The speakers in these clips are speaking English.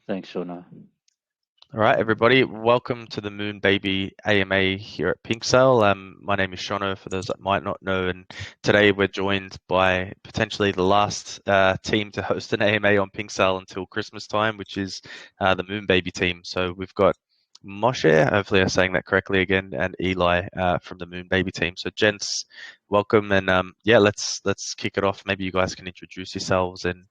Thanks, Shona. All right, everybody, welcome to the MoonBaby AMA here at Pinksale. My name is Shona, for those that might not know, and today we're joined by potentially the last team to host an AMA on Pinksale until Christmas time, which is the MoonBaby team. So we've got Moshe, hopefully I'm saying that correctly again, and Eli from the MoonBaby team. So gents, welcome, and yeah, let's kick it off. Maybe you guys can introduce yourselves and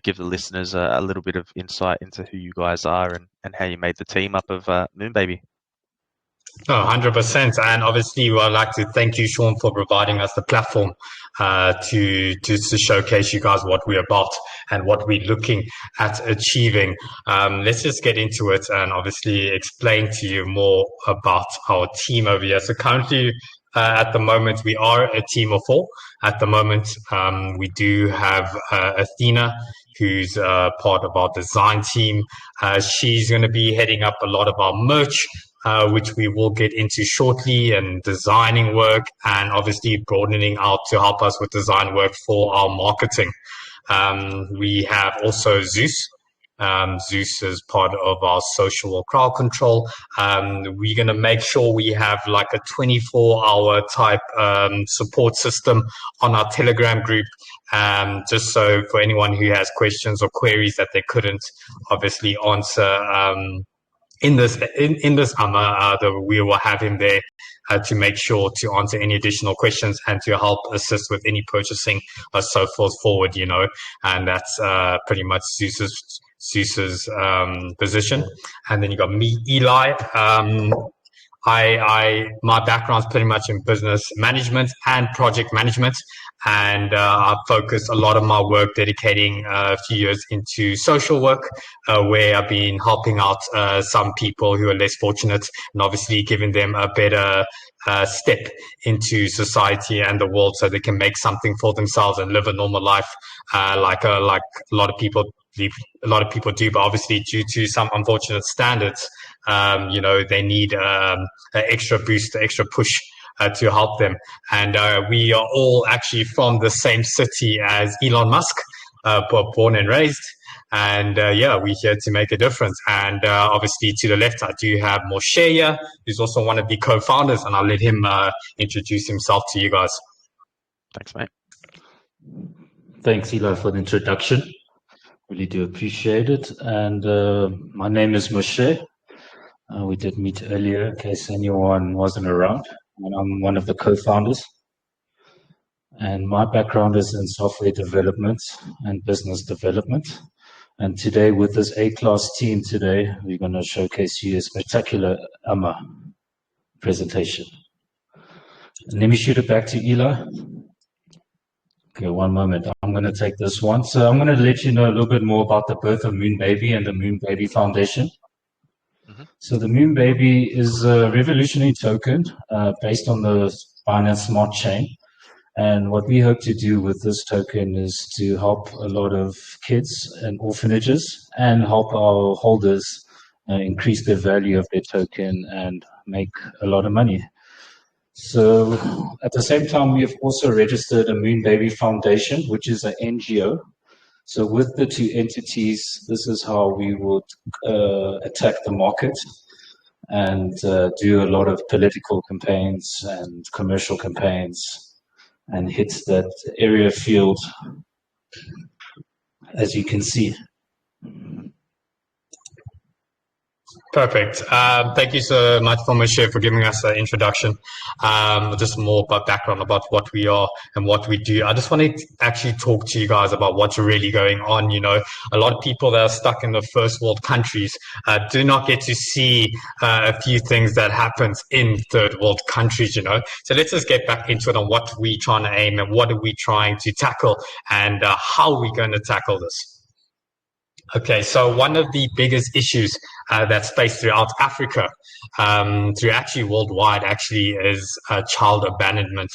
give the listeners a little bit of insight into who you guys are and how you made the team up of MoonBaby. Oh, 100%. And obviously, I'd like to thank you, Sean, for providing us the platform to showcase you guys what we're about and what we're looking at achieving. Let's just get into it and obviously explain to you more about our team over here. So currently, at the moment, we are a team of 4. At the moment, we do have Athena, who's part of our design team. She's going to be heading up a lot of our merch, which we will get into shortly, and designing work, and obviously broadening out to help us with design work for our marketing. We have also Zeus. Zeus is part of our social or crowd control. We're going to make sure we have like a 24-hour type support system on our Telegram group, just so for anyone who has questions or queries that they couldn't obviously answer in this we will have him there to make sure to answer any additional questions and to help assist with any purchasing or so forward, and that's pretty much Zeus's position. And then you got me, Eli. My background is pretty much in business management and project management, and I focus a lot of my work dedicating a few years into social work, where I've been helping out some people who are less fortunate, and obviously giving them a better step into society and the world, so they can make something for themselves and live a normal life, like a lot of people do, but obviously due to some unfortunate standards, they need an extra boost, an extra push to help them. And we are all actually from the same city as Elon Musk, born and raised. And we're here to make a difference. And obviously to the left, I do have Moshe here, who's also one of the co-founders, and I'll let him introduce himself to you guys. Thanks, mate. Thanks, Eli, for the introduction. Really do appreciate it. And my name is Moshe. We did meet earlier, in case anyone wasn't around. And I'm one of the co-founders. And my background is in software development and business development. And today, with this A-class team today, we're going to showcase you a spectacular AMA presentation. And let me shoot it back to Eli. Okay, one moment. I'm going to take this one. So I'm going to let you know a little bit more about the birth of MoonBaby and the MoonBaby Foundation. So the MoonBaby is a revolutionary token based on the Binance Smart Chain. And what we hope to do with this token is to help a lot of kids and orphanages and help our holders increase the value of their token and make a lot of money. So at the same time, we have also registered a MoonBaby Foundation, which is an NGO. So with the two entities, this is how we would attack the market and do a lot of political campaigns and commercial campaigns and hit that area field, as you can see. Perfect. Thank you so much, Moshe, for giving us an introduction. Just more about background about what we are and what we do. I just want to actually talk to you guys about what's really going on. A lot of people that are stuck in the first world countries do not get to see a few things that happens in third world countries, So let's just get back into it on what we're trying to aim and what are we trying to tackle and how are we going to tackle this. Okay, so one of the biggest issues that's faced throughout Africa, through actually worldwide, is child abandonment.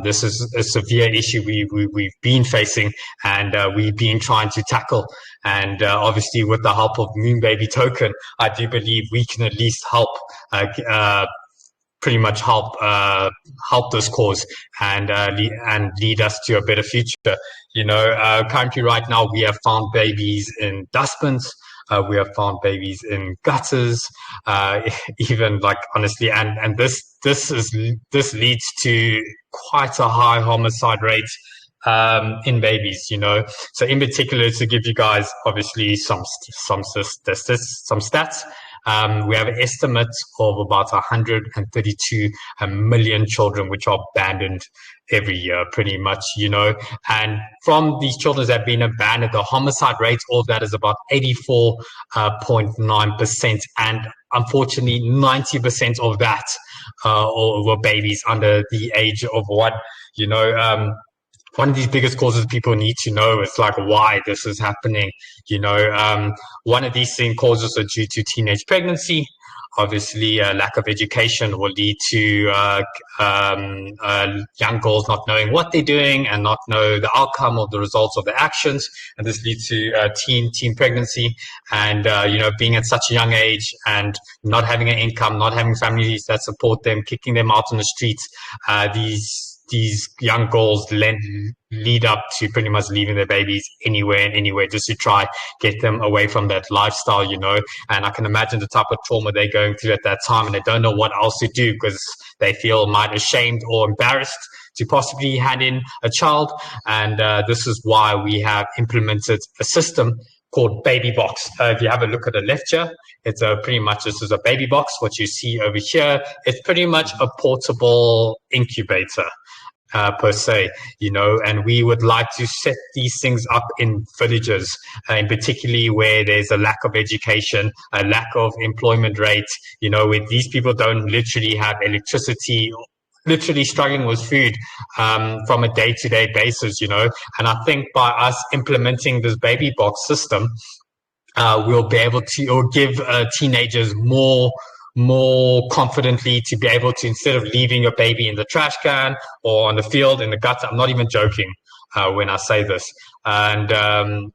This is a severe issue we've been facing and we've been trying to tackle. And obviously, with the help of MoonBaby token, I do believe we can at least help pretty much help this cause and lead us to a better future. Currently right now we have found babies in dustbins. We have found babies in gutters, even like honestly, and this leads to quite a high homicide rate in babies. So in particular, to give you guys obviously some stats. We have an estimate of about 132 million children which are abandoned every year, pretty much, and from these children that have been abandoned, the homicide rate of that is about 84.9%, and unfortunately 90% of that were babies under the age of 1. One of these biggest causes people need to know is like why this is happening. One of these things causes are due to teenage pregnancy. Obviously, lack of education will lead to young girls not knowing what they're doing and not know the outcome or the results of their actions, and this leads to teen pregnancy. And being at such a young age and not having an income, not having families that support them, kicking them out on the streets, these young girls lead up to pretty much leaving their babies anywhere and anywhere just to try get them away from that lifestyle, and I can imagine the type of trauma they're going through at that time, and they don't know what else to do because they feel might ashamed or embarrassed to possibly hand in a child. And this is why we have implemented a system called Baby Box. If you have a look at the left here, it's pretty much, this is a baby box. What you see over here, it's pretty much a portable incubator per se, and we would like to set these things up in villages, in particularly where there's a lack of education, a lack of employment rates, where these people don't literally have electricity, literally struggling with food from a day-to-day basis, and I think by us implementing this baby box system, we'll be able to, or give teenagers more confidently to be able to, instead of leaving your baby in the trash can or on the field, in the gutter, I'm not even joking when I say this. And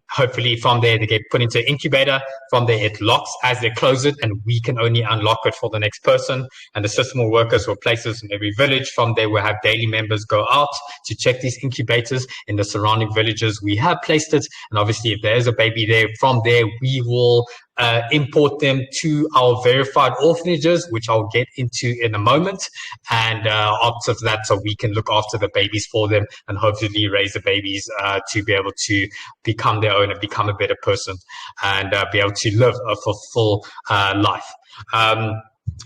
hopefully from there they get put into an incubator. From there it locks as they close it, and we can only unlock it for the next person. And the system will work as will places in every village. From there we'll have daily members go out to check these incubators in the surrounding villages. We have placed it, and obviously if there is a baby there, from there we will import them to our verified orphanages, which I'll get into in a moment, and after that, so we can look after the babies for them and hopefully raise the babies to be able to become their own and become a better person and be able to live a fulfilled life.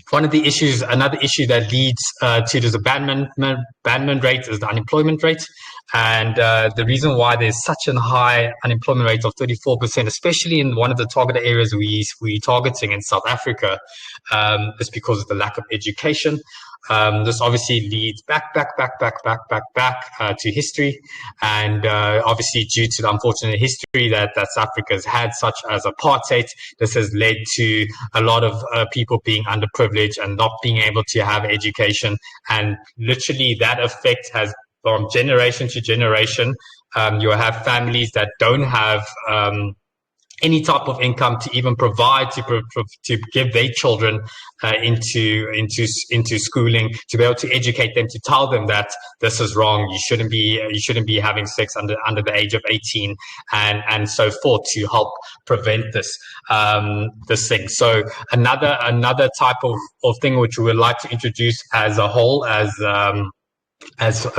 One of the issues, another issue that leads to this abandonment rate is the unemployment rate. And the reason why there's such a high unemployment rate of 34%, especially in one of the targeted areas we're targeting in South Africa, is because of the lack of education. This obviously leads back to history, and obviously due to the unfortunate history that South Africa has had, such as apartheid, this has led to a lot of people being underprivileged and not being able to have education, and literally that effect has, from generation to generation, you have families that don't have any type of income to even provide to give their children into schooling, to be able to educate them, to tell them that this is wrong, you shouldn't be having sex under the age of 18, and so forth, to help prevent this thing. So another type of thing which we would like to introduce as a whole, as a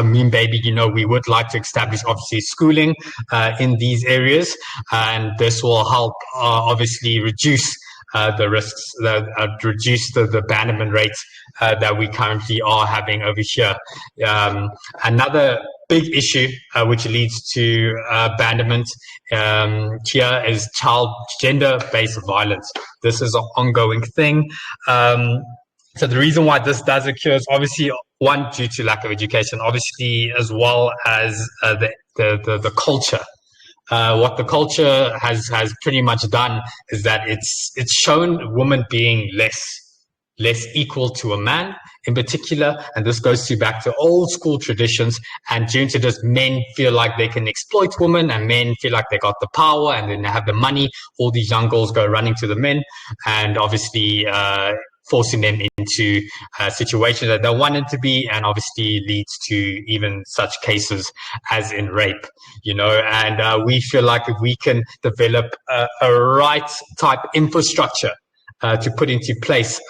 MoonBaby, we would like to establish obviously schooling in these areas, and this will help obviously reduce the risks, reduce the abandonment rates that we currently are having over here. Another big issue which leads to abandonment here is gender-based violence. This is an ongoing thing. So the reason why this does occur is obviously, one, due to lack of education, obviously, as well as the culture. What the culture has pretty much done is that it's shown women being less equal to a man in particular, and this goes back to old school traditions, and due to this, men feel like they can exploit women, and men feel like they got the power and then they have the money. All these young girls go running to the men, and obviously forcing them into situations that they wanted to be, and obviously leads to even such cases as in rape, and we feel like if we can develop a right type infrastructure to put into place,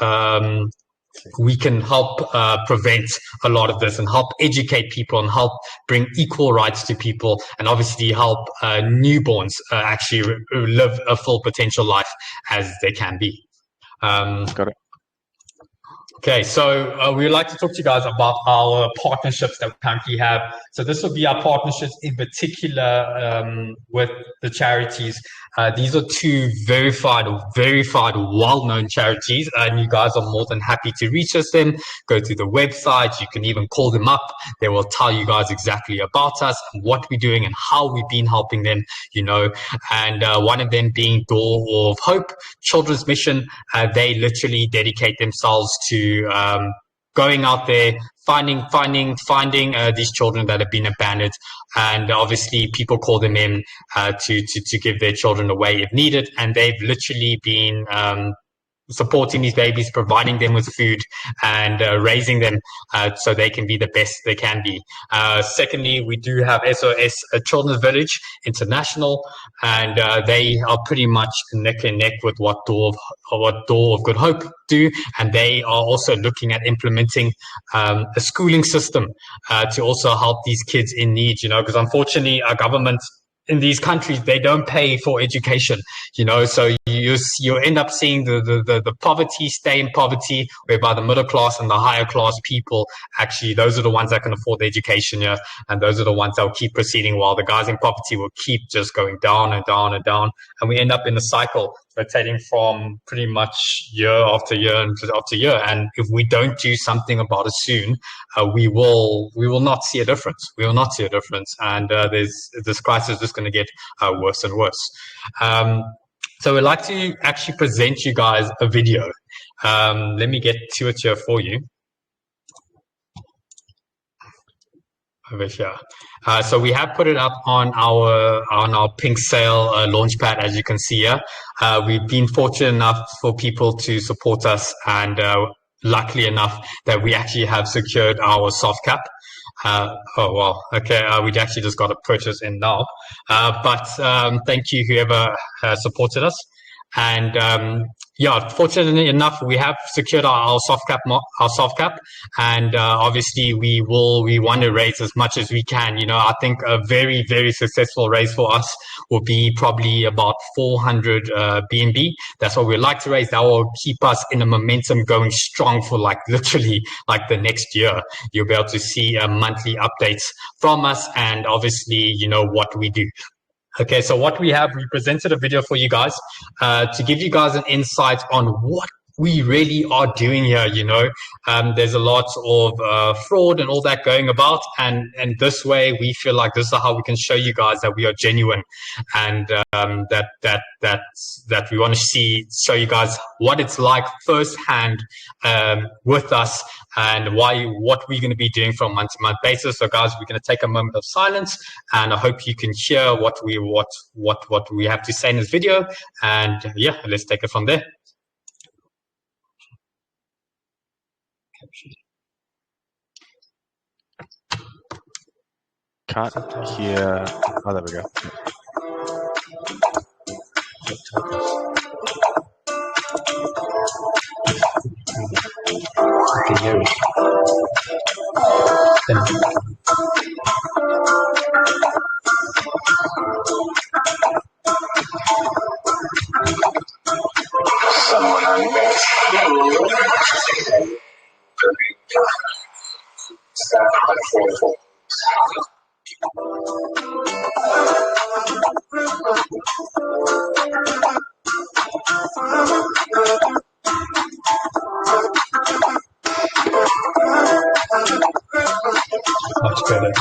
we can help prevent a lot of this and help educate people and help bring equal rights to people, and obviously help newborns actually live a full potential life as they can be. Got it. Okay, so we would like to talk to you guys about our partnerships that we currently have. So this will be our partnerships in particular with the charities. These are two verified, well-known charities, and you guys are more than happy to research them. Go to the website. You can even call them up. They will tell you guys exactly about us and what we're doing and how we've been helping them, and one of them being Door of Hope Children's Mission. They literally dedicate themselves to going out there, finding these children that have been abandoned, and obviously people call them in to give their children away if needed, and they've literally been supporting these babies, providing them with food, and raising them so they can be the best they can be. Secondly, we do have SOS Children's Village International, and they are pretty much neck and neck with what Door of Good Hope do, and they are also looking at implementing a schooling system to also help these kids in need, because unfortunately our government in these countries, they don't pay for education, so you end up seeing the poverty stay in poverty, whereby the middle class and the higher class people, actually, those are the ones that can afford the education, and those are the ones that will keep proceeding, while the guys in poverty will keep just going down and down and down. And we end up in a cycle rotating from pretty much year after year after year. And if we don't do something about it soon, we will not see a difference. We will not see a difference. And this crisis is just going to get worse and worse. So we'd like to actually present you guys a video. Let me get to it here for you. Over here. So we have put it up on our Pinksale launchpad, as you can see here. We've been fortunate enough for people to support us, and luckily enough that we actually have secured our soft cap. Oh wow, okay, we actually just got a purchase in now, but thank you whoever supported us. And yeah, fortunately enough, we have secured our soft cap, and obviously we want to raise as much as we can. I think a very, very successful raise for us will be probably about 400 BNB. That's what we'd like to raise. That will keep us in a momentum going strong for literally the next year. You'll be able to see monthly updates from us, and obviously what we do. Okay, so what we presented a video for you guys to give you guys an insight on what we really are doing here. There's a lot of fraud and all that going about, and this way we feel like this is how we can show you guys that we are genuine, and that we want to show you guys what it's like firsthand with us, and what we're going to be doing from month to month basis. So guys, we're going to take a moment of silence, and I hope you can hear what we have to say in this video, and yeah, let's take it from there. Can't hear. Oh, there we go. I can hear it. Someone on best. Staff by 4. Much better.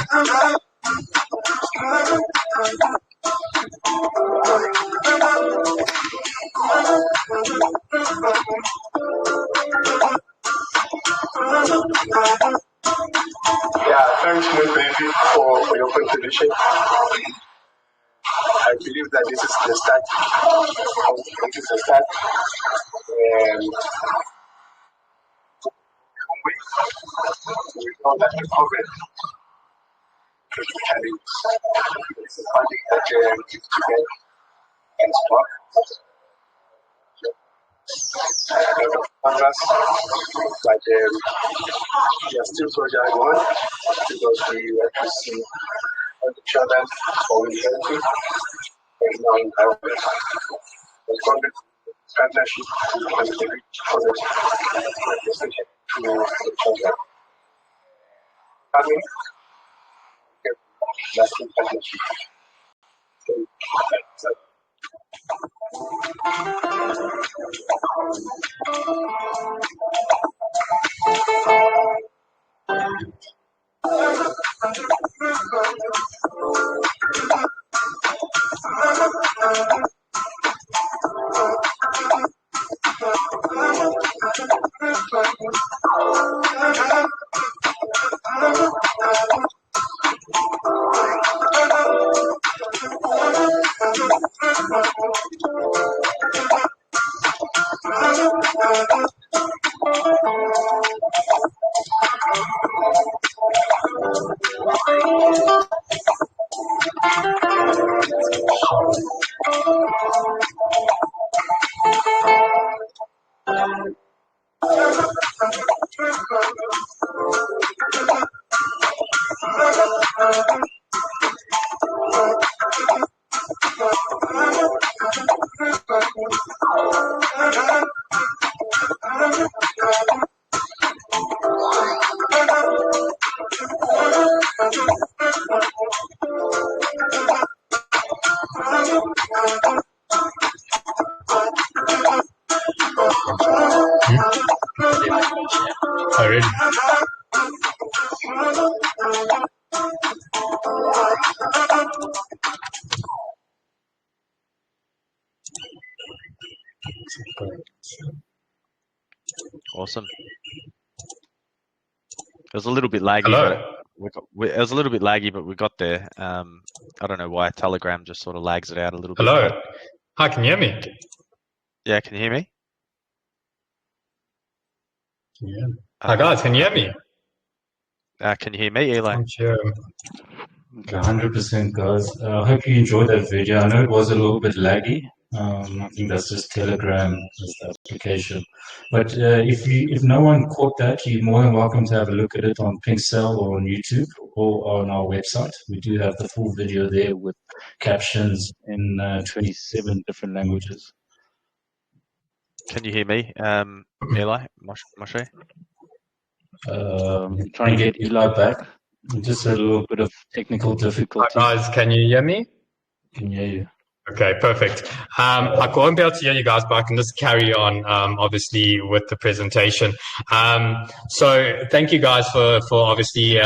Yeah, thanks, MoonBaby, for your contribution. I believe that this is the start. This is the start. And way. We know that the COVID is having something that you get and stop. But we are still soldiering on because we like to see each other always healthy and now in our COVID partnership has been very positive, especially to each other. Having a lasting partnership. Already. Awesome. It was a little bit laggy, Hello. but it was a little bit laggy, but we got there. I don't know why Telegram just sort of lags it out a little bit. Hello. Hi, can you hear me? Yeah, can you hear me? Yeah. Hi guys, can you hear me? Can you hear me, Eli? Okay, 100% guys. I hope you enjoyed that video. I know it was a little bit laggy. I think that's just Telegram as the application. But if no one caught that, you're more than welcome to have a look at it on Pinksale or on YouTube or on our website. We do have the full video there with captions in 27 different languages. Can you hear me, Eli? Moshe? Trying to get Eli back. Just a little bit of technical difficulty. Hi guys, can you hear me? Can hear you. Okay, perfect. I won't be able to hear you guys, but I can just carry on, obviously, with the presentation. So thank you guys for obviously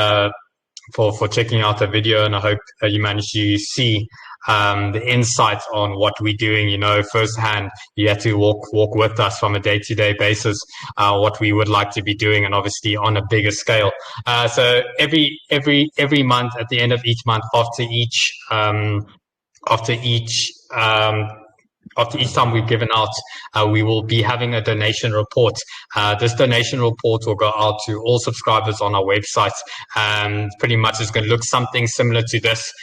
for checking out the video, and I hope you managed to see the insights on what we're doing. You know, firsthand, you had to walk with us from a day-to-day basis, what we would like to be doing, and obviously on a bigger scale. So every month, at the end of each month, after each time we've given out, we will be having a donation report. This donation report will go out to all subscribers on our website. Pretty much it's going to look something similar to this,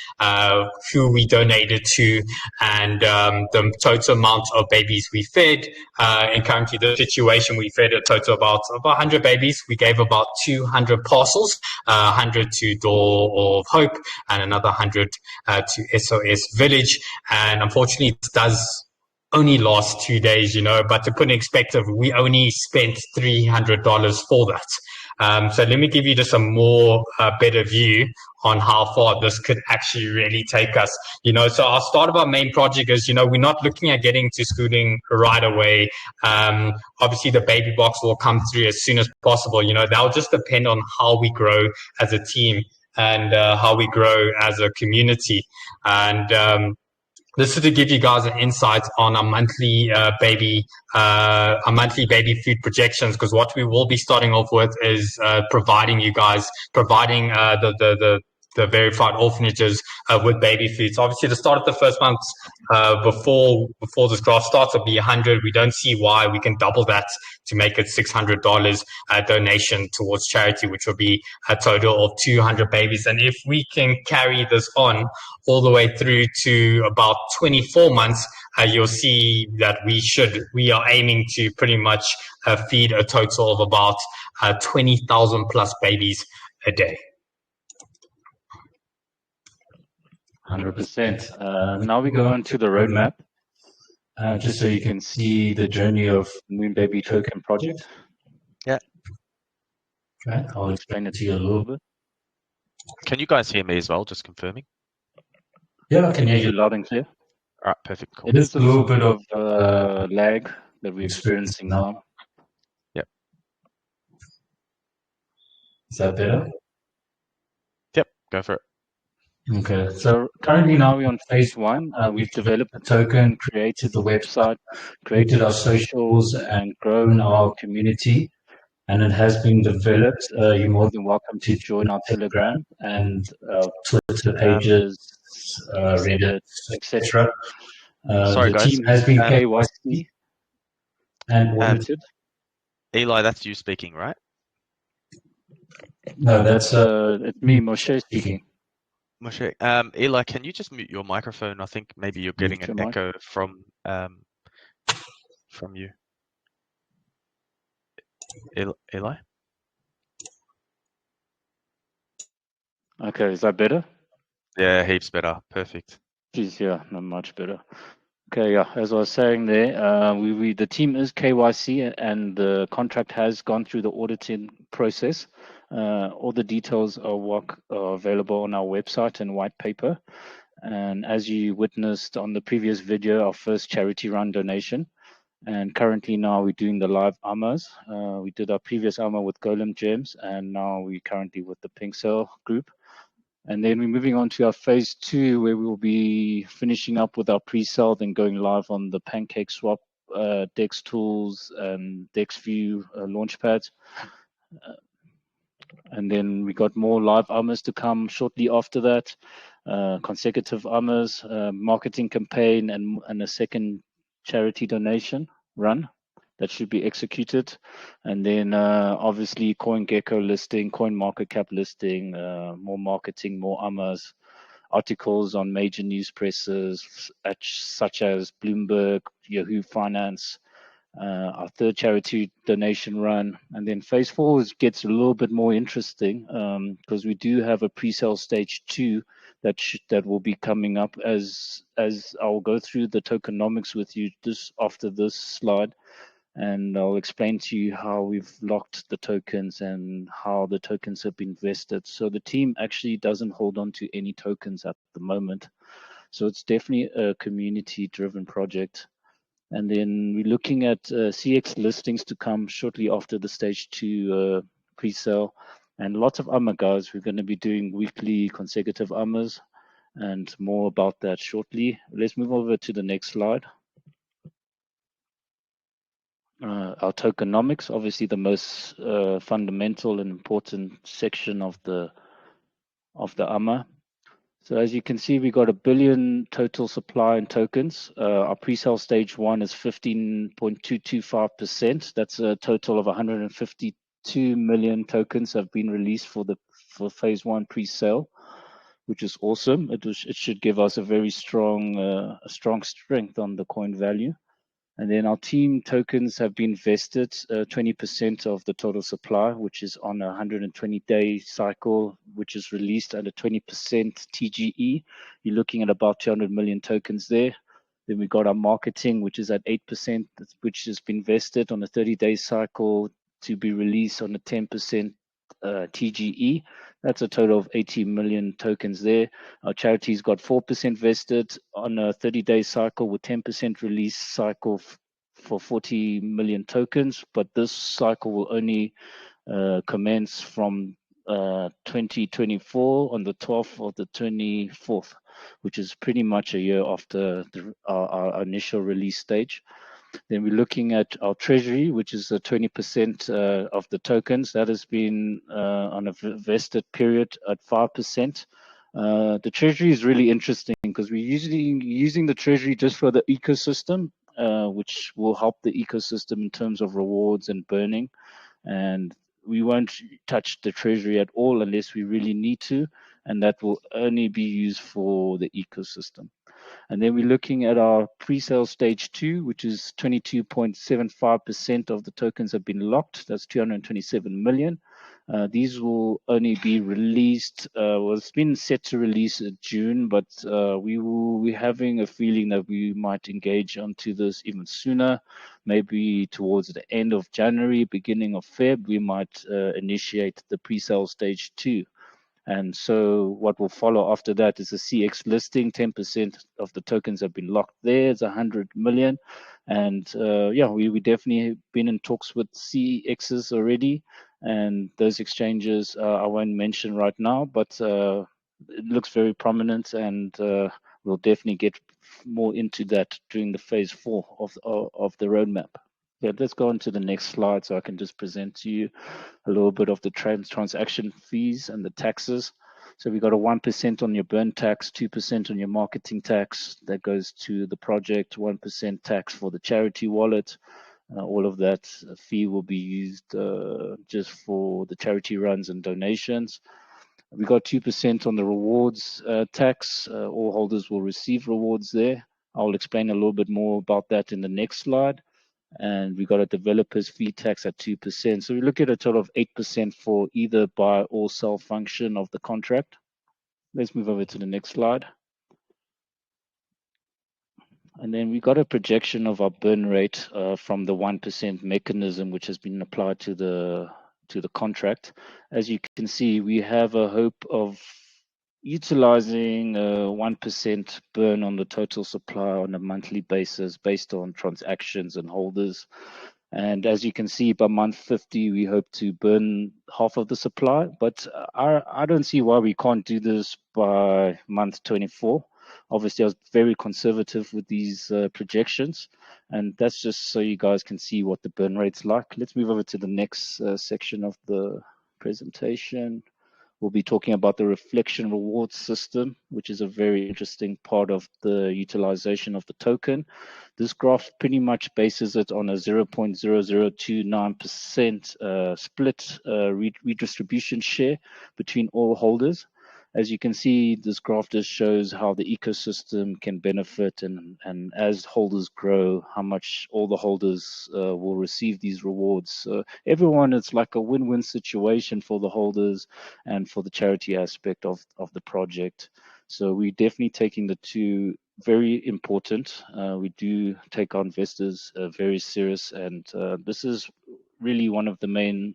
who we donated to and the total amount of babies we fed. And currently the situation, we fed a total about 100 babies. We gave about 200 parcels, 100 to Door of Hope and another 100 to SOS Village. And unfortunately, it does only last 2 days, you know, but to put in perspective, we only spent $300 for that. So let me give you just a more better view on how far this could actually really take us. You know, so our start of our main project is, you know, we're not looking at getting to schooling right away. Obviously the baby box will come through as soon as possible. You know, that'll just depend on how we grow as a team and how we grow as a community. And this is to give you guys an insight on our monthly baby food projections, because what we will be starting off with is providing the the verified orphanages with baby food. So obviously, the start of the first month before this graph starts will be 100. We don't see why we can double that to make it $600 donation towards charity, which will be a total of 200 babies. And if we can carry this on all the way through to about 24 months, you'll see that we are aiming to pretty much feed a total of about 20,000 plus babies a day. 100%. Now we go on to the roadmap, just so you can see the journey of MoonBaby Token Project. Yeah. Okay, I'll explain it to you a little bit. Can you guys hear me as well? Just confirming. Yeah, I can hear you loud and clear. All right, perfect. Cool. It is a little bit of lag that we're experiencing now. Yep. Is that better? Yep, go for it. Okay, so currently now we're on phase one. We've developed a token, created the website, created our socials, and grown our community. And it has been developed. You're more than welcome to join our Telegram and Twitter pages, Reddit, etc. Sorry, the guys. team has been KYC and audited. Eli, that's you speaking, right? No, that's it's me, Moshe, speaking. Moshe, Eli, can you just mute your microphone? I think maybe you're getting an echo from you. Eli? Okay, is that better? Yeah, heaps better. Perfect. Geez, yeah, not much better. Okay, yeah, as I was saying there, the team is KYC and the contract has gone through the auditing process. All the details are available on our website and white paper. And as you witnessed on the previous video, our first charity run donation. And currently now we're doing the live AMAs. We did our previous AMA with Golem Gems, and now we're currently with the Pinksale group. And then we're moving on to our phase two, where we'll be finishing up with our pre-sale, then going live on the Pancake Swap, Dex Tools, and DexView launchpads. And then we got more live AMAs to come shortly after that, consecutive AMAs, marketing campaign, and a second charity donation run that should be executed. And then obviously CoinGecko listing, CoinMarketCap listing, more marketing, more AMAs, articles on major news presses such as Bloomberg, Yahoo Finance, our third charity donation run. And then phase four gets a little bit more interesting because we do have a pre-sale stage 2 that will be coming up as I'll go through the tokenomics with you after this slide, and I'll explain to you how we've locked the tokens and how the tokens have been vested. So the team actually doesn't hold on to any tokens at the moment. So it's definitely a community-driven project. And then we're looking at CX listings to come shortly after the stage 2 pre-sale. And lots of AMA, guys. We're going to be doing weekly consecutive AMAs and more about that shortly. Let's move over to the next slide. Our tokenomics, obviously the most fundamental and important section of the AMA. So as you can see, we got 1 billion total supply in tokens. Our pre-sale stage 1 is 15.225%. That's a total of 152 million tokens have been released for phase 1 pre-sale, which is awesome. It should give us a very strong strength on the coin value. And then our team tokens have been vested 20% of the total supply, which is on a 120-day cycle, which is released at a 20% TGE. You're looking at about 200 million tokens there. Then we got our marketing, which is at 8%, which has been vested on a 30-day cycle to be released on a 10% TGE. That's a total of 80 million tokens there. Our charity's got 4% vested on a 30-day cycle with 10% release cycle for 40 million tokens, but this cycle will only commence from 2024 on the 12th of the 24th, which is pretty much a year after our initial release stage. Then we're looking at our treasury, which is 20% of the tokens. That has been on a vested period at 5%. The treasury is really interesting because we're usually using the treasury just for the ecosystem, which will help the ecosystem in terms of rewards and burning. And we won't touch the treasury at all unless we really need to, and that will only be used for the ecosystem. And then we're looking at our pre-sale stage 2, which is 22.75% of the tokens have been locked. That's 227 million. These will only be released, well, it's been set to release in June, but we're having a feeling that we might engage onto this even sooner, maybe towards the end of January, beginning of Feb, we might initiate the pre-sale stage 2. And so what will follow after that is a CX listing. 10% of the tokens have been locked there. It's 100 million. And yeah, we definitely been in talks with CXs already. And those exchanges I won't mention right now, but it looks very prominent, and we'll definitely get more into that during the phase 4 of the roadmap. Yeah, let's go on to the next slide so I can just present to you a little bit of the transaction fees and the taxes. So we got a 1% on your burn tax, 2% on your marketing tax that goes to the project, 1% tax for the charity wallet. All of that fee will be used just for the charity runs and donations. We got 2% on the rewards tax. All holders will receive rewards there. I'll explain a little bit more about that in the next slide. And we got a developer's fee tax at 2%. So we look at a total of 8% for either buy or sell function of the contract. Let's move over to the next slide. And then we got a projection of our burn rate from the 1% mechanism, which has been applied to the contract. As you can see, we have a hope of utilizing 1% burn on the total supply on a monthly basis based on transactions and holders. And as you can see, by month 50, we hope to burn half of the supply. But I don't see why we can't do this by month 24. Obviously, I was very conservative with these projections. And that's just so you guys can see what the burn rate's like. Let's move over to the next section of the presentation. We'll be talking about the reflection reward system, which is a very interesting part of the utilization of the token. This graph pretty much bases it on a 0.0029% split redistribution share between all holders. As you can see, this graph just shows how the ecosystem can benefit, and as holders grow, how much all the holders will receive these rewards. So everyone, it's like a win-win situation for the holders and for the charity aspect of the project. So we're definitely taking the two very important. We do take our investors very serious, and this is really one of the main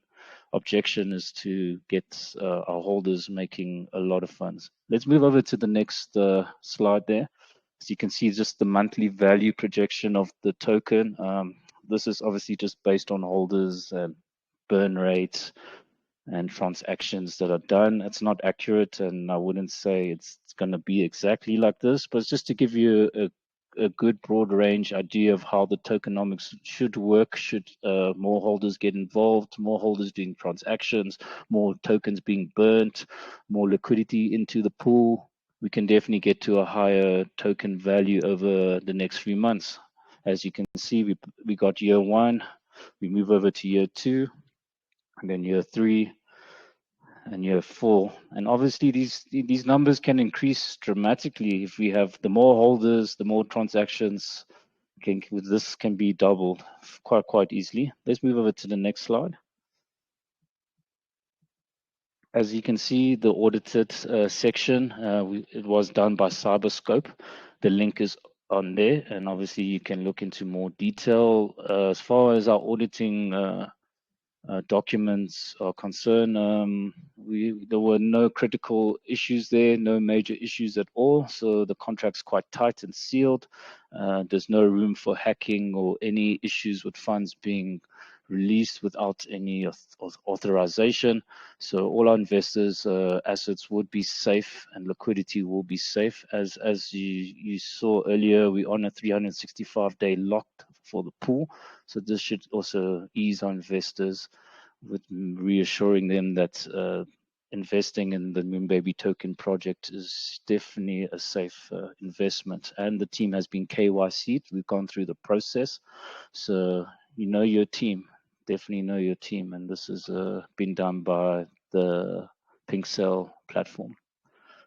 objection is to get our holders making a lot of funds. Let's move over to the next slide there. As you can see, just the monthly value projection of the token. This is obviously just based on holders and burn rates and transactions that are done. It's not accurate, and I wouldn't say it's going to be exactly like this, but it's just to give you a good broad range idea of how the tokenomics should work should more holders get involved, more holders doing transactions, more tokens being burnt, more liquidity into the pool. We can definitely get to a higher token value over the next few months. As you can see, we got year 1, we move over to year 2, and then year 3, and year 4. And obviously these numbers can increase dramatically if we have the more holders, the more transactions. This can be doubled quite easily. Let's move over to the next slide. As you can see, the audited section, it was done by Cyberscope. The link is on there, and obviously you can look into more detail. As far as our auditing documents are concerned, there were no critical issues there, no major issues at all. So the contract's quite tight and sealed. There's no room for hacking or any issues with funds being released without any authorization. So all our investors' assets would be safe and liquidity will be safe. As you saw earlier, we're on a 365-day lock for the pool. So this should also ease our investors with reassuring them that investing in the MoonBaby token project is definitely a safe investment. And the team has been KYC'd. We've gone through the process. So you know your team, definitely know your team. And this has been done by the Pinksale platform.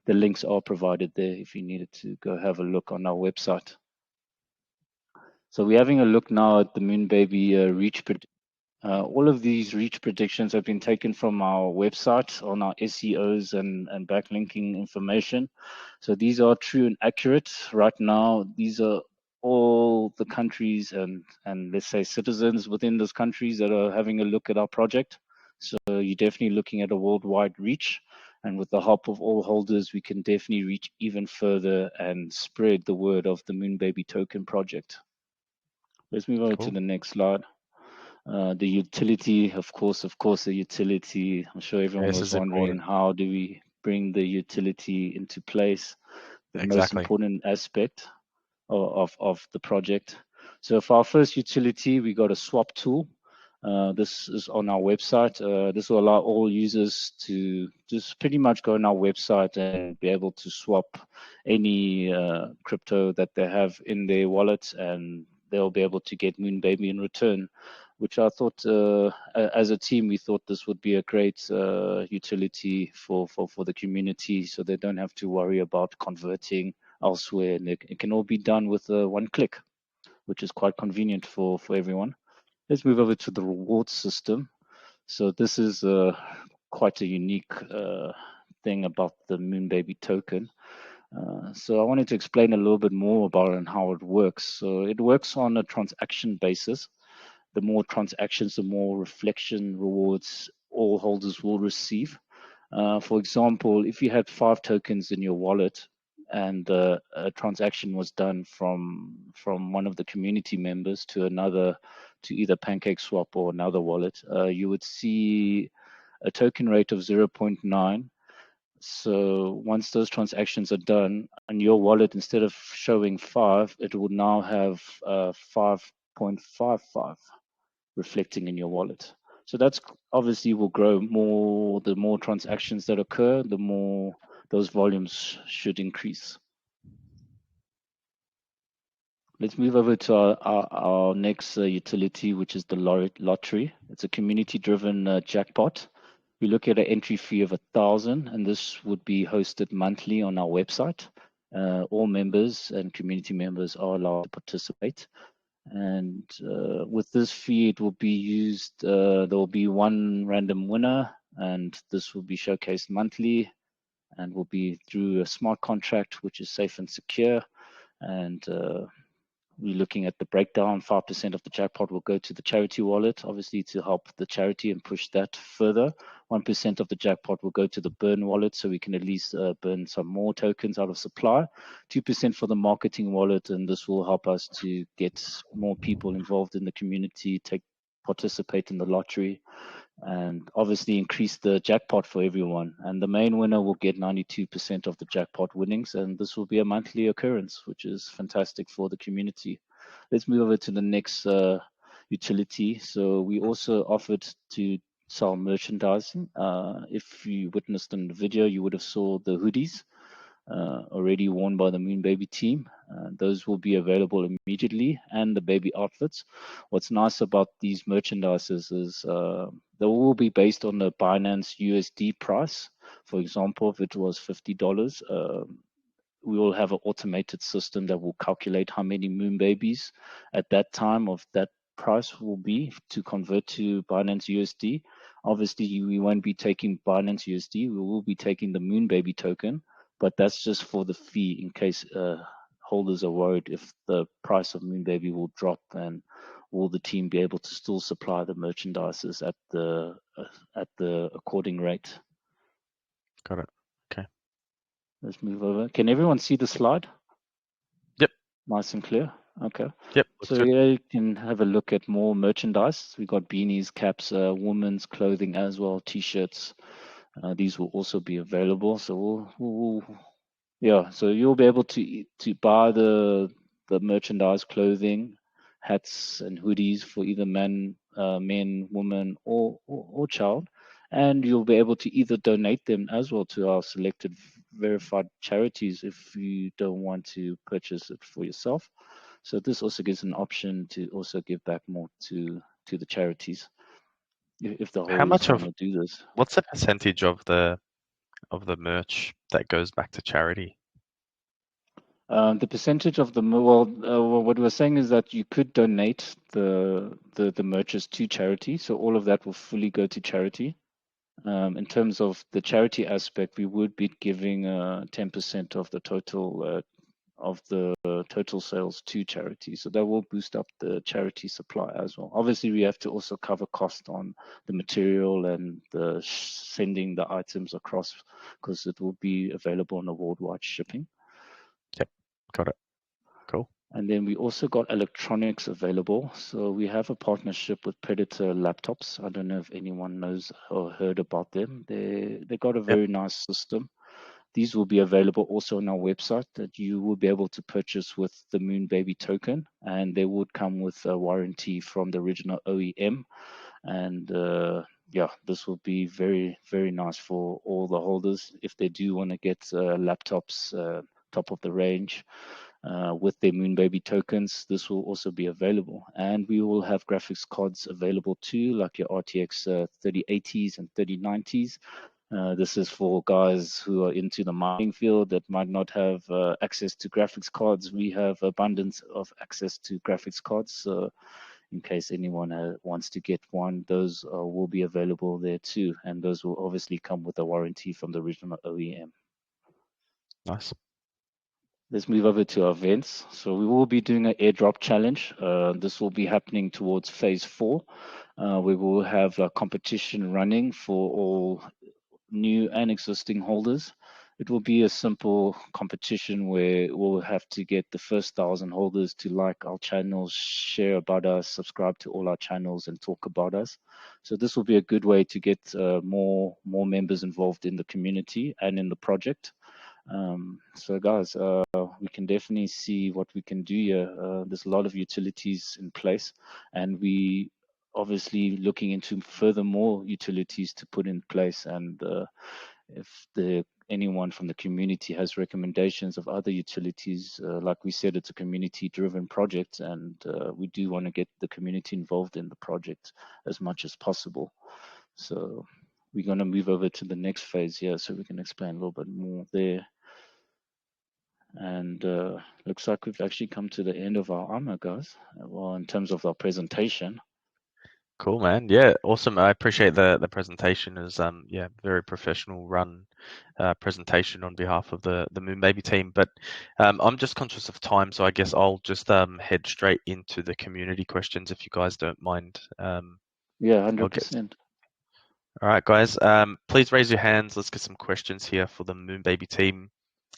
The links are provided there if you needed to go have a look on our website. So we're having a look now at the MoonBaby reach prediction. All of these reach predictions have been taken from our website on our SEOs and backlinking information. So these are true and accurate. Right now, these are all the countries and let's say citizens within those countries that are having a look at our project. So you're definitely looking at a worldwide reach. And with the help of all holders, we can definitely reach even further and spread the word of the MoonBaby token project. Let's move over to the next slide. The utility, of course, the utility. I'm sure everyone was wondering, how do we bring the utility into place? The most important aspect of the project. So for our first utility, we got a swap tool. This is on our website. This will allow all users to just pretty much go on our website and be able to swap any crypto that they have in their wallet, and they'll be able to get MoonBaby in return, which I thought, as a team, we thought this would be a great utility for the community, so they don't have to worry about converting elsewhere, and it can all be done with one click, which is quite convenient for everyone. Let's move over to the reward system. So this is quite a unique thing about the MoonBaby token. So I wanted to explain a little bit more about it and how it works. So it works on a transaction basis. The more transactions, the more reflection rewards all holders will receive. For example, if you had 5 tokens in your wallet and a transaction was done from one of the community members to another, to either PancakeSwap or another wallet, you would see a token rate of 0.9. So once those transactions are done on your wallet, instead of showing 5, it will now have 5.55 reflecting in your wallet. So that's obviously will grow more. The more transactions that occur, the more those volumes should increase. Let's move over to our next utility, which is the lottery. It's a community-driven jackpot. We look at an entry fee of 1,000, and this would be hosted monthly on our website. All members and community members are allowed to participate. And with this fee, it will be used, there will be one random winner, and this will be showcased monthly and will be through a smart contract, which is safe and secure. And we're looking at the breakdown. 5% of the jackpot will go to the charity wallet, obviously to help the charity and push that further. 1% of the jackpot will go to the burn wallet, so we can at least burn some more tokens out of supply. 2% for the marketing wallet, and this will help us to get more people involved in the community, participate in the lottery, and obviously increase the jackpot for everyone. And the main winner will get 92% of the jackpot winnings, and this will be a monthly occurrence, which is fantastic for the community. Let's move over to the next utility. So we also offered to sell merchandising. If you witnessed in the video, you would have saw the hoodies already worn by the MoonBaby team. Those will be available immediately, and the baby outfits. What's nice about these merchandises is they will be based on the Binance USD price. For example, if it was $50, we will have an automated system that will calculate how many MoonBabies at that time of that price will be to convert to Binance USD. Obviously, we won't be taking Binance USD. We will be taking the MoonBaby token, but that's just for the fee in case holders are worried if the price of MoonBaby will drop, and will the team be able to still supply the merchandises at the according rate. Got it. Okay. Let's move over. Can everyone see the slide? Yep. Nice and clear. Okay. Yep. So here you can have a look at more merchandise. We got beanies, caps, women's clothing as well, t-shirts. These will also be available. So so you'll be able to buy the merchandise, clothing, hats and hoodies for either men, woman, or child. and you'll be able to either donate them as well to our selected verified charities if you don't want to purchase it for yourself. So this also gives an option to also give back more to the charities if the How holders much want of to do this. what's the percentage of the merch that goes back to charity? The percentage of the what we're saying is that you could donate the merches to charity, so all of that will fully go to charity. In terms of the charity aspect, we would be giving 10% of the total sales to charity, so that will boost up the charity supply as well. Obviously, we have to also cover cost on the material and the sending the items across, because it will be available on a worldwide shipping. Yep, got it. Cool. And then we also got electronics available. So we have a partnership with Predator Laptops. I don't know if anyone knows or heard about them. They got a very nice system. These will be available also on our website that you will be able to purchase with the MoonBaby token, and they would come with a warranty from the original OEM. And yeah, this will be very, very nice for all the holders if they do want to get laptops top of the range. With their MoonBaby tokens, this will also be available. And we will have graphics cards available too, like your RTX 3080s and 3090s. This is for guys who are into the mining field that might not have access to graphics cards. We have abundance of access to graphics cards. So in case anyone wants to get one, those will be available there too. And those will obviously come with a warranty from the original OEM. Nice. Let's move over to our events. So we will be doing an airdrop challenge. This will be happening towards phase 4. We will have a competition running for all new and existing holders. It will be a simple competition where we'll have to get the first 1,000 holders to like our channels, share about us, subscribe to all our channels, and talk about us. So this will be a good way to get more members involved in the community and in the project. So guys, we can definitely see what we can do here. There's a lot of utilities in place, and we obviously looking into further more utilities to put in place. And if anyone from the community has recommendations of other utilities, like we said, it's a community-driven project, and we do want to get the community involved in the project as much as possible. So we're going to move over to the next phase here, so we can explain a little bit more there. And looks like we've actually come to the end of our AMA, guys. Well, in terms of our presentation. Cool, man. Yeah, awesome. I appreciate the presentation. Is yeah, very professional run presentation on behalf of the MoonBaby team. But I'm just conscious of time, so I guess I'll just head straight into the community questions if you guys don't mind. Yeah, 100%. All right, guys. Please raise your hands. Let's get some questions here for the MoonBaby team.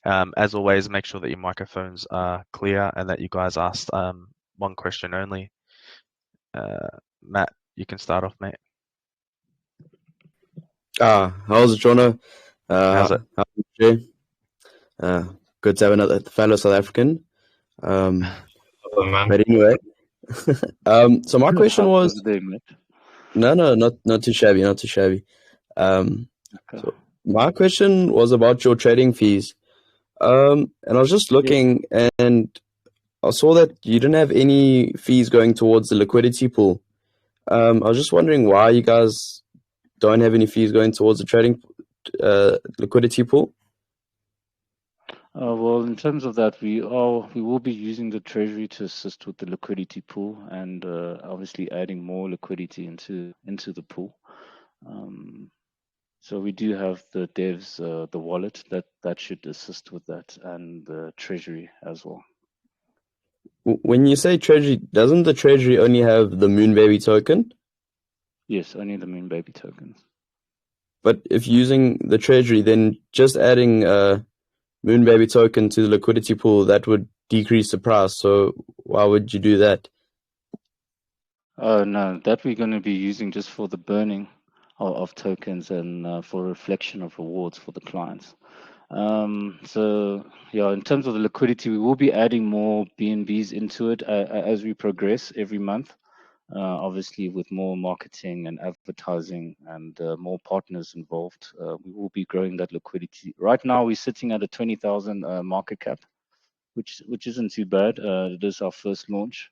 As always, make sure that your microphones are clear and that you guys asked one question only. Matt, you can start off, mate. How's it, Jono? How's it? Good to have another fellow South African. But anyway, so my question was, no, not too shabby, not too shabby. So my question was about your trading fees. And I was just looking, and I saw that you didn't have any fees going towards the liquidity pool. I was just wondering why you guys don't have any fees going towards the trading liquidity pool. Well, in terms of that, we will be using the treasury to assist with the liquidity pool, and obviously adding more liquidity into the pool. So we do have the devs, the wallet that should assist with that, and the treasury as well. When you say treasury, doesn't the treasury only have the MoonBaby token? Yes, only the MoonBaby tokens. But if using the treasury, then just adding MoonBaby token to the liquidity pool, that would decrease the price. So why would you do that? No, that we're going to be using just for the burning of tokens and for reflection of rewards for the clients. So yeah, in terms of the liquidity, we will be adding more BNBs into it as we progress every month. Obviously, with more marketing and advertising and more partners involved, we will be growing that liquidity. Right now, we're sitting at a 20,000 market cap, which isn't too bad. It is our first launch,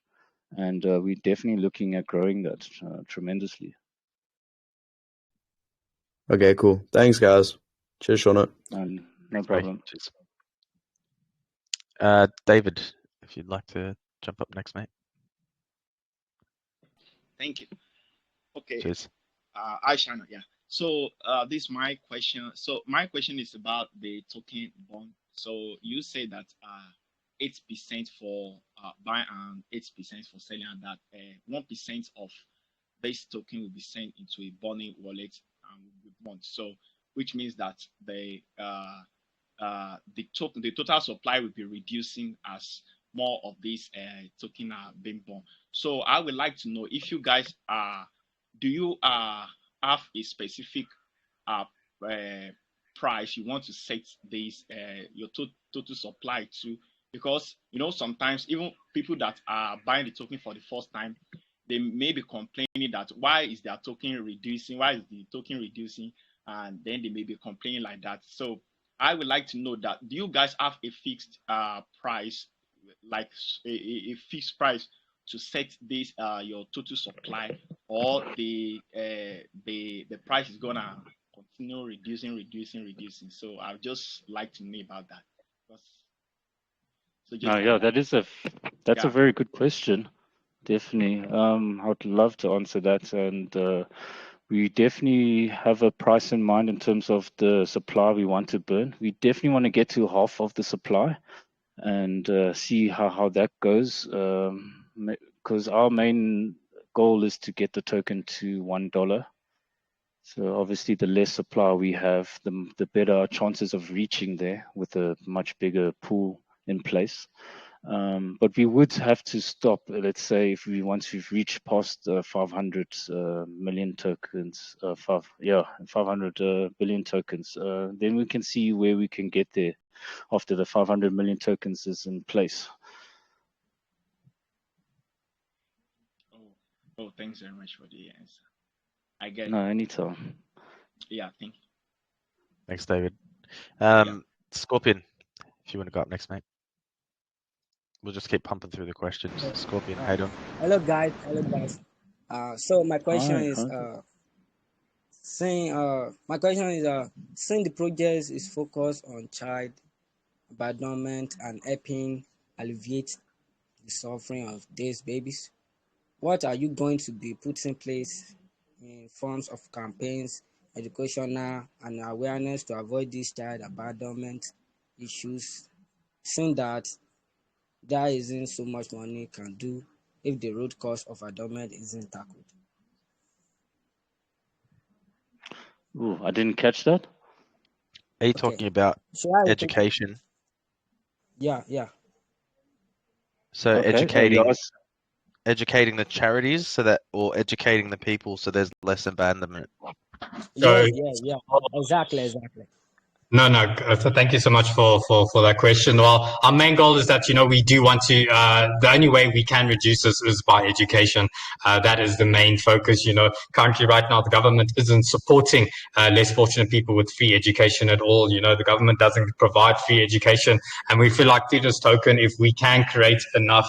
and we're definitely looking at growing that tremendously. Okay, cool. Thanks, guys. Cheers, Shona. And no Thanks, buddy. problem. Cheers. David, if you'd like to jump up next, mate. Thank you. Okay. Cheers. Aishana, yeah. So this is my question. So my question is about the token bond. So you say that 8% for buying and 8% for selling, and that 1% of this token will be sent into a bonding wallet with bond. So which means that the total supply will be reducing as more of these token are being born. So I would like to know if you guys do you have a specific price you want to set this your total supply to? Because sometimes even people that are buying the token for the first time, they may be complaining that why is their token reducing? Why is the token reducing? And then they may be complaining like that. So I would like to know that, do you guys have a fixed price, like a fixed price to set this your total supply, or the price is gonna continue reducing? So I'd just like to know about that. So just Yeah, that's a very good question. Definitely. I would love to answer that, and we definitely have a price in mind in terms of the supply we want to burn. We definitely want to get to half of the supply and see how that goes. Because our main goal is to get the token to $1. So obviously, the less supply we have, the better our chances of reaching there with a much bigger pool in place. But we would have to stop, let's say, once we've reached past 500 million tokens, 500 billion tokens, then we can see where we can get there after the 500 million tokens is in place. Oh, thanks very much for the answer. I get it. No, anytime. Yeah, thank you. Thanks, David. Scorpion, if you want to go up next, mate. We'll just keep pumping through the questions. Scorpion, how you doing? Hello, guys. So my question is, saying the project is focused on child abandonment and helping alleviate the suffering of these babies, what are you going to be putting in place in forms of campaigns, educational and awareness to avoid these child abandonment issues, seeing that there isn't so much money can do if the root cause of abandonment isn't tackled? Ooh, I didn't catch that. Are you talking about education? Yeah. So educating the charities or educating the people so there's less abandonment. Yeah. Exactly. No. So thank you so much for that question. Well, our main goal is that, we do want to, the only way we can reduce this is by education. That is the main focus. Currently right now, the government isn't supporting less fortunate people with free education at all. The government doesn't provide free education. And we feel like through this token, if we can create enough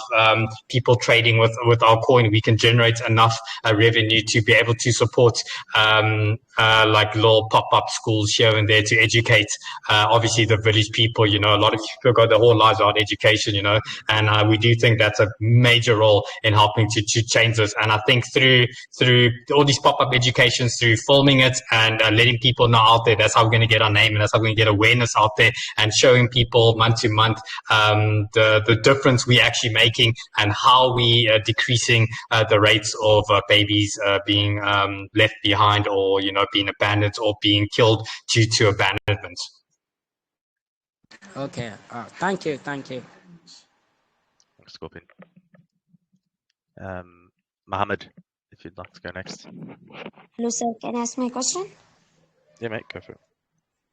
people trading with our coin, we can generate enough revenue to be able to support like little pop-up schools here and there to educate obviously the village people. A lot of people go their whole lives without education, and we do think that's a major role in helping to change this. And I think through all these pop-up educations, through filming it and letting people know out there, that's how we're going to get our name, and that's how we're going to get awareness out there, and showing people month to month the difference we're actually making and how we are decreasing the rates of babies being left behind, or being abandoned or being killed due to abandonment. Okay. Thank you. Thanks, Scorpion. Mohammed, if you'd like to go next. Hello, sir. Can I ask my question? Yeah, mate, go for it.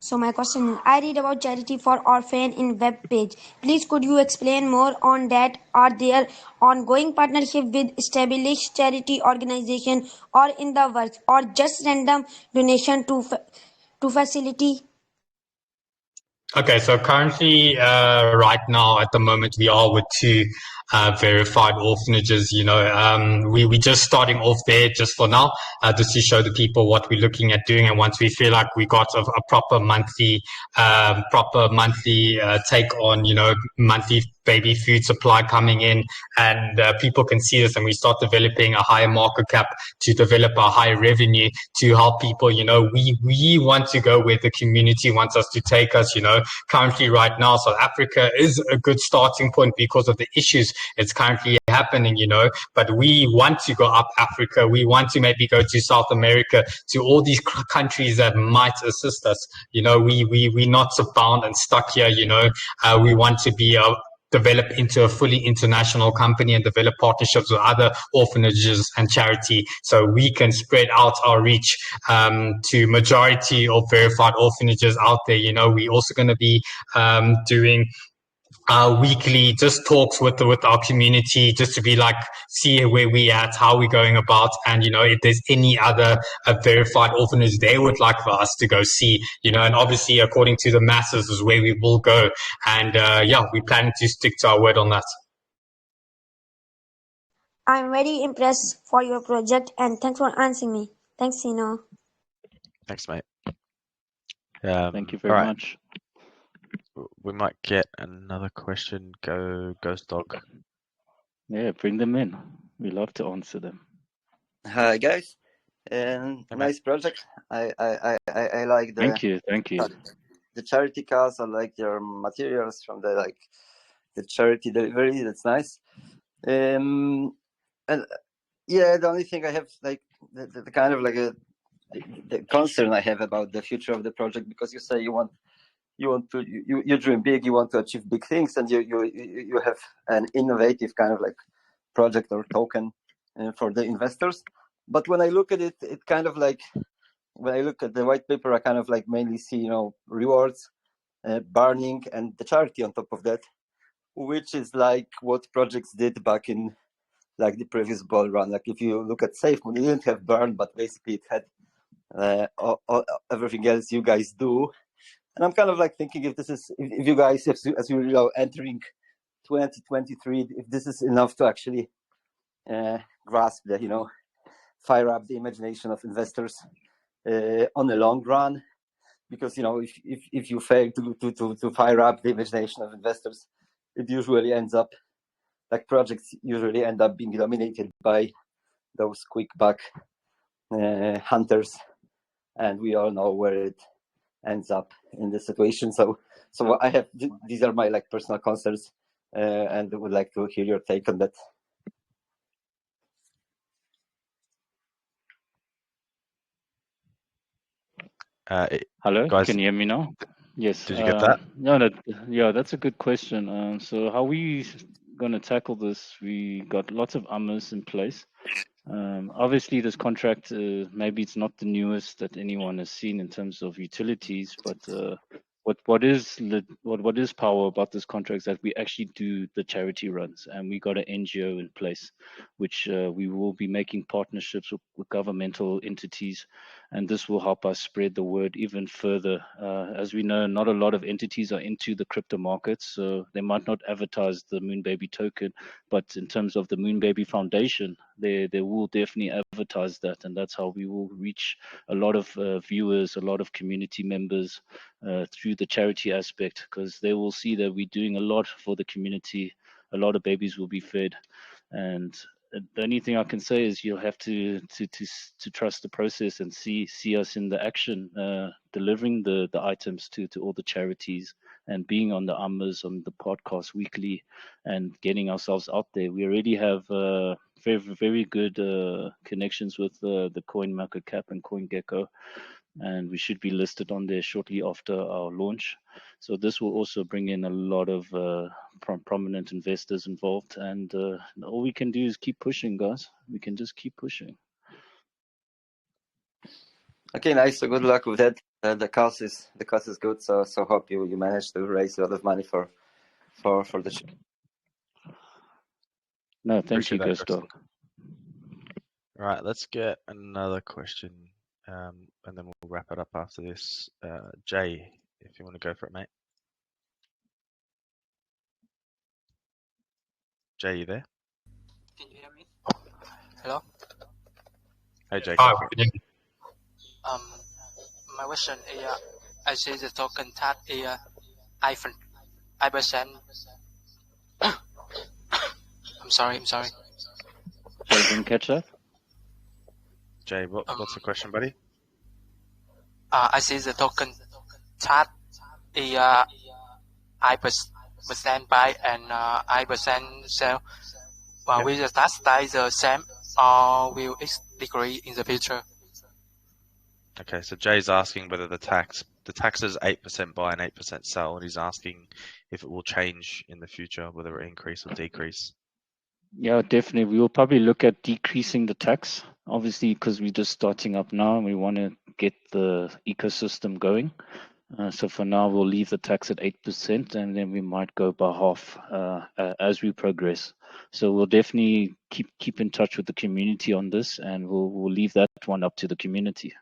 So my question is, I read about charity for orphan in web page. Please could you explain more on that? Are there ongoing partnership with established charity organization or in the works or just random donation to facility? Okay, so currently, right now, at the moment, we are with two verified orphanages. We're just starting off there just for now, just to show the people what we're looking at doing. And once we feel like we got a proper monthly, take on, monthly baby food supply coming in, and people can see this, and we start developing a higher market cap to develop a higher revenue to help people. We want to go where the community wants us to take us. Currently right now, South Africa is a good starting point because of the issues it's currently happening, but we want to go up Africa. We want to maybe go to South America, to all these countries that might assist us. We're not so bound and stuck here. We want to be develop into a fully international company and develop partnerships with other orphanages and charity so we can spread out our reach to majority of verified orphanages out there. We're also going to be doing weekly just talks with our community, just to be like, see where we at, how we're going about, and if there's any other verified orphanage they would like for us to go see, and obviously according to the masses is where we will go, and we plan to stick to our word on that. I'm very impressed for your project and thanks for answering me. Thanks, Sino. Thanks, mate. Thank you very much. We might get another question. Go Ghost Dog. Yeah, bring them in. We love to answer them. Hi guys, nice project. I like the. Thank you. The charity cause. I like your materials from the charity delivery. That's nice. And yeah, the only thing I have the kind of the concern I have about the future of the project, because you say you dream big, you want to achieve big things, and you have an innovative kind of project or token for the investors. But when I look at it, it kind of when I look at the white paper, I kind of mainly see rewards, burning, and the charity on top of that, which is what projects did back in the previous bull run. If you look at SafeMoon, it didn't have burn, but basically it had everything else you guys do. And I'm kind of thinking if you guys, as you're entering 2023, if this is enough to actually grasp the, fire up the imagination of investors on the long run. Because, if you fail to fire up the imagination of investors, it usually ends up, projects usually end up being dominated by those quick buck hunters. And we all know where it ends up in this situation. So I have, these are my personal concerns, and would like to hear your take on that. Hello, guys, can you hear me now? Yes. Did you get that? No, yeah, that's a good question. So how we going to tackle this? We got lots of AMAs in place. Obviously, this contract, maybe it's not the newest that anyone has seen in terms of utilities, but what is power about this contract is that we actually do the charity runs, and we got an NGO in place, which we will be making partnerships with governmental entities, and this will help us spread the word even further. As we know, not a lot of entities are into the crypto markets, so they might not advertise the MoonBaby token, but in terms of the MoonBaby Foundation, they will definitely advertise that, and that's how we will reach a lot of viewers, a lot of community members through the charity aspect, because they will see that we're doing a lot for the community. A lot of babies will be fed, and the only thing I can say is you'll have to trust the process and see us in the action, delivering the items to all the charities, and being on the AMAs, on the podcast weekly, and getting ourselves out there. We already have very, very good connections with the CoinMarketCap and CoinGecko, and we should be listed on there shortly after our launch. So this will also bring in a lot of prominent investors involved, and all we can do is keep pushing, guys. We can just keep pushing. Okay, nice. So good luck with that. The cause is good. So hope you manage to raise a lot of money for the show. No, thank you, Ghost Dog. All right, let's get another question, and then we'll wrap it up after this. Jay, if you want to go for it, mate. Jay, you there? Can you hear me? Hello? Hey, Jay. Hi, My question is, I see the token that is iPhone 5%. I'm sorry. Sorry, didn't catch that. Jay, what's the question, buddy? I see the token that is 5% buy and 5% sell. Will the tax stay the same or will it decrease in the future? Okay, so Jay's asking whether the tax is 8% buy and 8% sell, and he's asking if it will change in the future, whether it increase or decrease. Yeah, definitely. We will probably look at decreasing the tax, obviously, because we're just starting up now and we want to get the ecosystem going. So for now, we'll leave the tax at 8%, and then we might go by half as we progress. So we'll definitely keep in touch with the community on this, and we'll leave that one up to the community.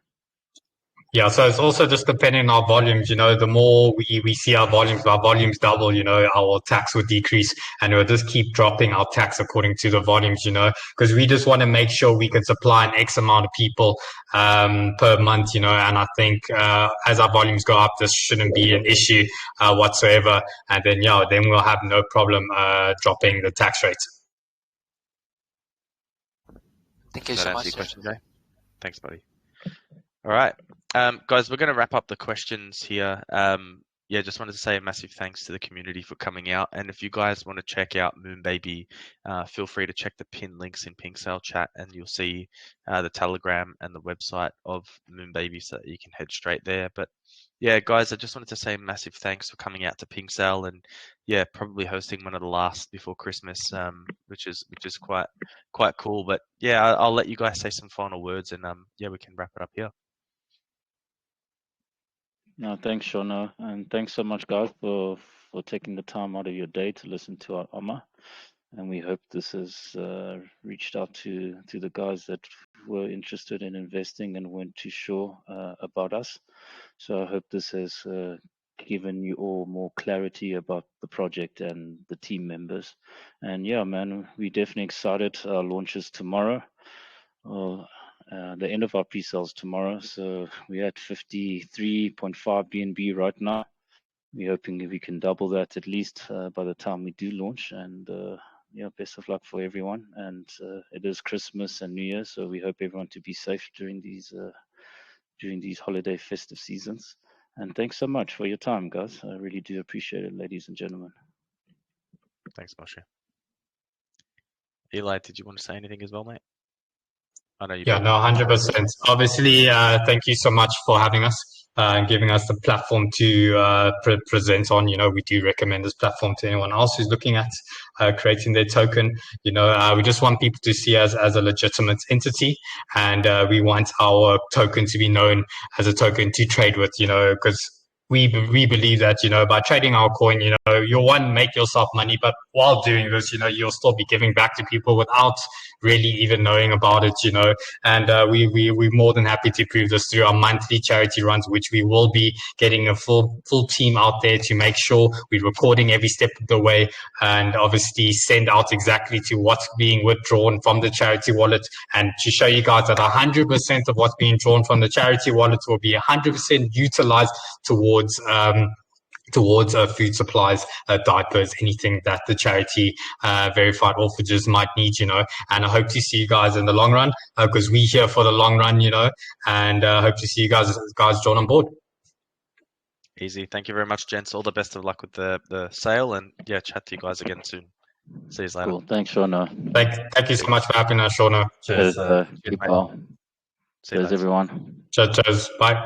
Yeah, so it's also just depending on our volumes, the more we see our volumes double, our tax would decrease, and we'll just keep dropping our tax according to the volumes, because we just want to make sure we can supply an X amount of people per month, and I think as our volumes go up, this shouldn't be an issue whatsoever, and then we'll have no problem dropping the tax rates. Thank you so much. Question, Jay? Thanks, buddy. All right, guys, we're going to wrap up the questions here. Just wanted to say a massive thanks to the community for coming out. And if you guys want to check out MoonBaby, feel free to check the pinned links in Pinksale chat, and you'll see the Telegram and the website of MoonBaby, so that you can head straight there. But yeah, guys, I just wanted to say a massive thanks for coming out to Pinksale, and probably hosting one of the last before Christmas, which is quite cool. But yeah, I'll let you guys say some final words, and we can wrap it up here. No, thanks, Shona, and thanks so much, guys, for taking the time out of your day to listen to our AMA. And we hope this has reached out to the guys that were interested in investing and weren't too sure about us. So I hope this has given you all more clarity about the project and the team members. And yeah, man, we're definitely excited. Our launch is tomorrow. The end of our pre-sales tomorrow, so we're at 53.5 BNB right now. We're hoping we can double that at least by the time we do launch. And best of luck for everyone. And it is Christmas and New Year, so we hope everyone to be safe during these holiday festive seasons. And thanks so much for your time, guys. I really do appreciate it, ladies and gentlemen. Thanks, Moshe. Eli, did you want to say anything as well, mate? I know you. Yeah, no, 100%. Obviously, thank you so much for having us and giving us the platform to present on. We do recommend this platform to anyone else who's looking at creating their token. We just want people to see us as a legitimate entity, and we want our token to be known as a token to trade with, because we believe that, by trading our coin, you'll make yourself money, but while doing this, you'll still be giving back to people without really even knowing about it, and we're more than happy to prove this through our monthly charity runs, which we will be getting a full team out there to make sure we're recording every step of the way, and obviously send out exactly to what's being withdrawn from the charity wallet, and to show you guys that 100% of what's being drawn from the charity wallet will be 100% utilized towards food supplies, diapers, anything that the charity verified orphanages might need, and I hope to see you guys in the long run, because we're here for the long run, and hope to see you guys join on board. Easy. Thank you very much, gents. All the best of luck with the sale, and chat to you guys again soon. See you later. Cool. Thanks, Shona. Thank you so much for having us, Shona. Cheers. Cheers, Cheers, everyone. Cheers. Bye.